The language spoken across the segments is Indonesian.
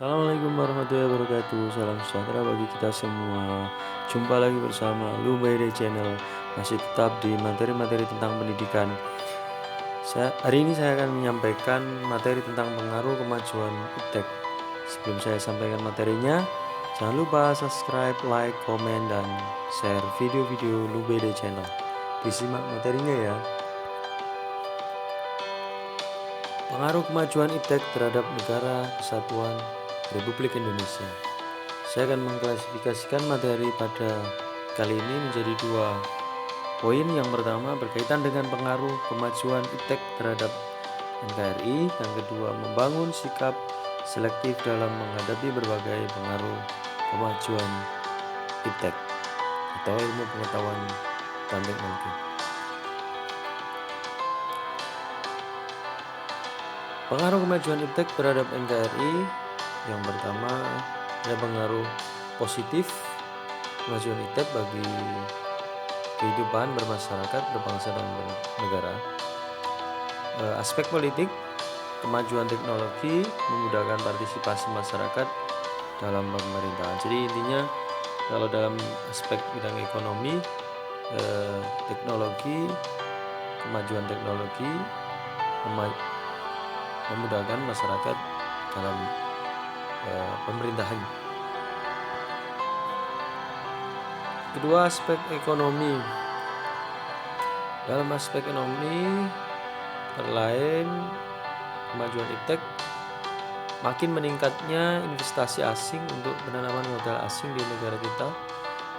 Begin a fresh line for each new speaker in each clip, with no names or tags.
Assalamualaikum warahmatullahi wabarakatuh. Salam sejahtera bagi kita semua. Jumpa lagi bersama Lumaire Channel. Masih tetap di materi-materi tentang pendidikan. Hari ini saya akan menyampaikan materi tentang pengaruh kemajuan iptek. Sebelum saya sampaikan materinya, jangan lupa subscribe, like, komen, dan share video-video Lumaire Channel. Disimak materinya ya. Pengaruh kemajuan iptek terhadap negara kesatuan Republik Indonesia. Saya akan mengklasifikasikan materi pada kali ini menjadi dua poin. Yang pertama berkaitan dengan pengaruh kemajuan iptek terhadap NKRI. Yang kedua, membangun sikap selektif dalam menghadapi berbagai pengaruh kemajuan iptek atau ilmu pengetahuan dan teknologi. Pengaruh kemajuan iptek terhadap NKRI. Yang pertama, ada pengaruh positif kemajuan iptek bagi kehidupan bermasyarakat, berbangsa dan bernegara. Aspek politik, kemajuan teknologi memudahkan partisipasi masyarakat dalam pemerintahan. Jadi intinya kalau dalam aspek bidang ekonomi, teknologi, kemajuan teknologi memudahkan masyarakat dalam pemerintahan. Kedua, aspek ekonomi. Dalam aspek ekonomi, lain kemajuan iptek makin meningkatnya investasi asing untuk penanaman modal asing di negara kita.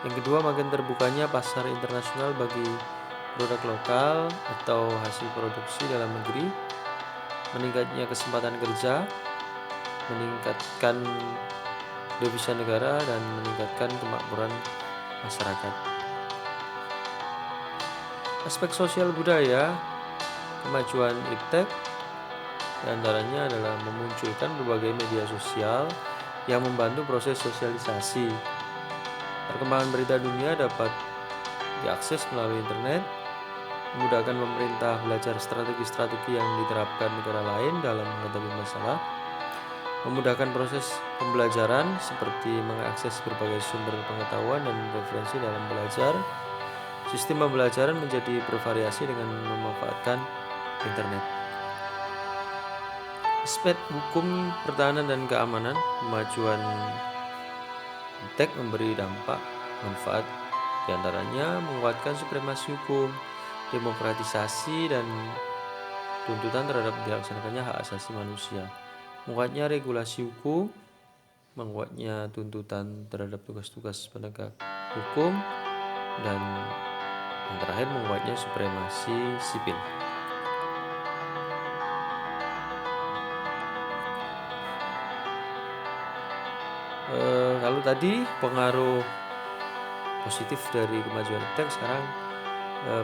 Yang kedua, makin terbukanya pasar internasional bagi produk lokal atau hasil produksi dalam negeri, meningkatnya kesempatan kerja, meningkatkan devisa negara, dan meningkatkan kemakmuran masyarakat. Aspek sosial budaya, kemajuan iptek diantaranya adalah memunculkan berbagai media sosial yang membantu proses sosialisasi. Perkembangan berita dunia dapat diakses melalui internet, memudahkan pemerintah belajar strategi-strategi yang diterapkan negara lain dalam menghadapi masalah, memudahkan proses pembelajaran seperti mengakses berbagai sumber pengetahuan dan referensi dalam belajar. Sistem pembelajaran menjadi bervariasi dengan memanfaatkan internet. Aspek hukum, pertahanan, dan keamanan, kemajuan iptek memberi dampak manfaat diantaranya menguatkan supremasi hukum, demokratisasi, dan tuntutan terhadap dilaksanakannya hak asasi manusia, menguatnya regulasi hukum, menguatnya tuntutan terhadap tugas-tugas penegak hukum, dan yang terakhir menguatnya supremasi sipil. Kalau tadi pengaruh positif dari kemajuan iptek, sekarang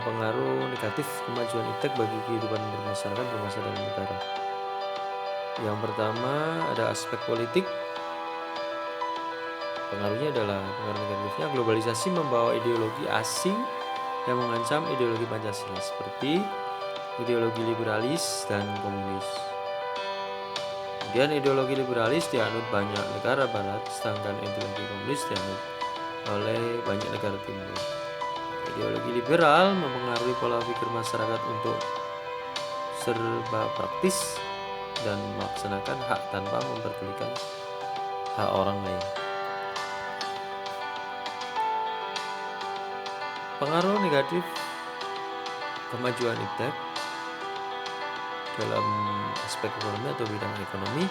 pengaruh negatif kemajuan iptek bagi kehidupan bermasyarakat, berbangsa dan negara. Yang pertama ada aspek politik. Pengaruhnya adalah pengaruh negatifnya, globalisasi membawa ideologi asing yang mengancam ideologi Pancasila seperti ideologi liberalis dan komunis. Kemudian ideologi liberalis dianut banyak negara barat, sedangkan ideologi komunis dianut oleh banyak negara timur. Ideologi liberal mempengaruhi pola pikir masyarakat untuk serba praktis dan melaksanakan hak tanpa memperdulikan hak orang lain. Pengaruh negatif kemajuan iptek dalam aspek ekonomi atau bidang ekonomi.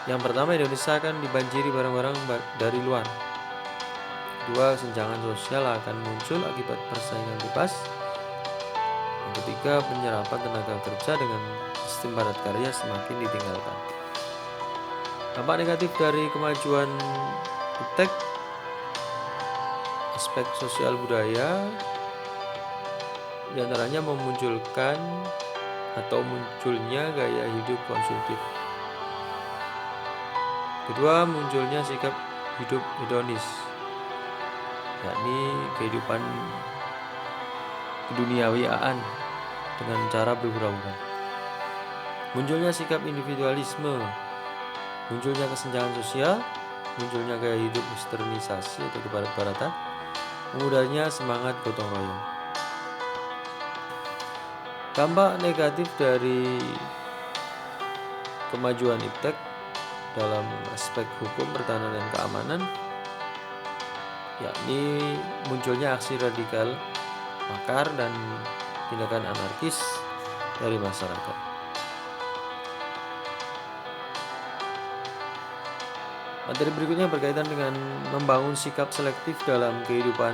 Yang pertama, Indonesia akan dibanjiri barang-barang dari luar. Kedua, kesenjangan sosial akan muncul akibat persaingan bebas. Yang ketiga, penyerapan tenaga kerja dengan sistem padat karya semakin ditinggalkan. Dampak negatif dari kemajuan iptek, aspek sosial budaya, diantaranya memunculkan atau munculnya gaya hidup konsumtif. Kedua, munculnya sikap hidup hedonis, yakni kehidupan keduniawiaan dengan cara bergurau-gurau. Munculnya sikap individualisme, Munculnya kesenjangan sosial, munculnya gaya hidup westernisasi atau kebarat-baratan, memudahnya semangat gotong royong. Dampak negatif dari kemajuan iptek dalam aspek hukum, pertahanan, dan keamanan, yakni munculnya aksi radikal, makar, dan tindakan anarkis dari masyarakat. Materi berikutnya berkaitan dengan membangun sikap selektif dalam kehidupan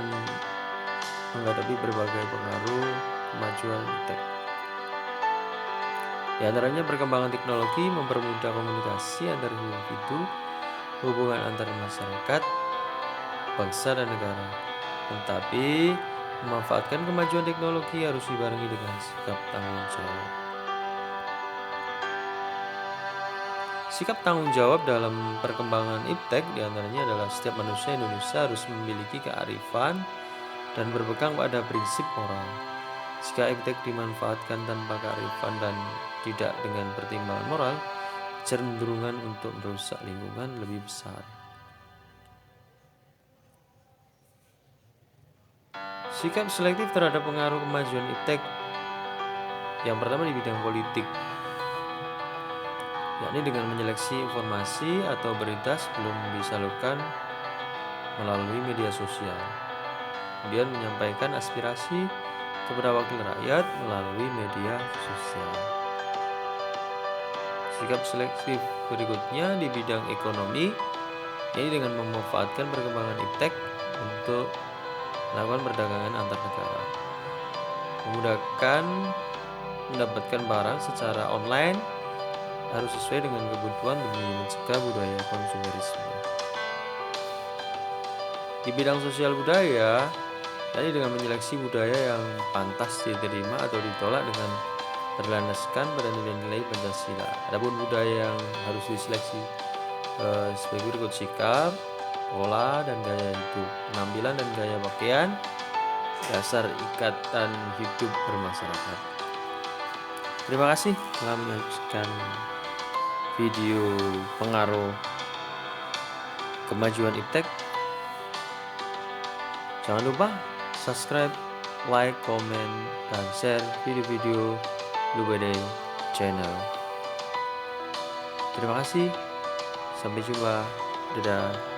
menghadapi berbagai pengaruh kemajuan iptek. Di antaranya perkembangan teknologi mempermudah komunikasi antar individu, hubungan antar masyarakat, bangsa, dan negara. Tetapi memanfaatkan kemajuan teknologi harus dibarengi dengan sikap tanggung jawab. Sikap tanggung jawab dalam perkembangan iptek diantaranya adalah setiap manusia Indonesia harus memiliki kearifan dan berpegang pada prinsip moral. Jika iptek dimanfaatkan tanpa kearifan dan tidak dengan pertimbangan moral, kecenderungan untuk merusak lingkungan lebih besar. Sikap selektif terhadap pengaruh kemajuan iptek. Yang pertama di bidang politik, yakni dengan menyeleksi informasi atau berita sebelum disalurkan melalui media sosial. Kemudian menyampaikan aspirasi kepada wakil rakyat melalui media sosial. Sikap selektif berikutnya di bidang ekonomi, yaitu dengan memanfaatkan perkembangan iptek untuk melakukan perdagangan antar negara, memudahkan mendapatkan barang secara online, harus sesuai dengan kebutuhan demi mencegah budaya konsumerisme. Di bidang sosial budaya, yakni dengan menyeleksi budaya yang pantas diterima atau ditolak dengan berlandaskan pada nilai-nilai Pancasila. Adapun budaya yang harus diseleksi sebagai berikut: sikap, pola, dan gaya hidup, penampilan dan gaya pakaian, dasar ikatan hidup bermasyarakat. Terima kasih telah menyaksikan video pengaruh kemajuan iptek. Jangan lupa subscribe, like, komen, dan share video-video Lubede Channel. Terima kasih. Sampai jumpa. Dadah.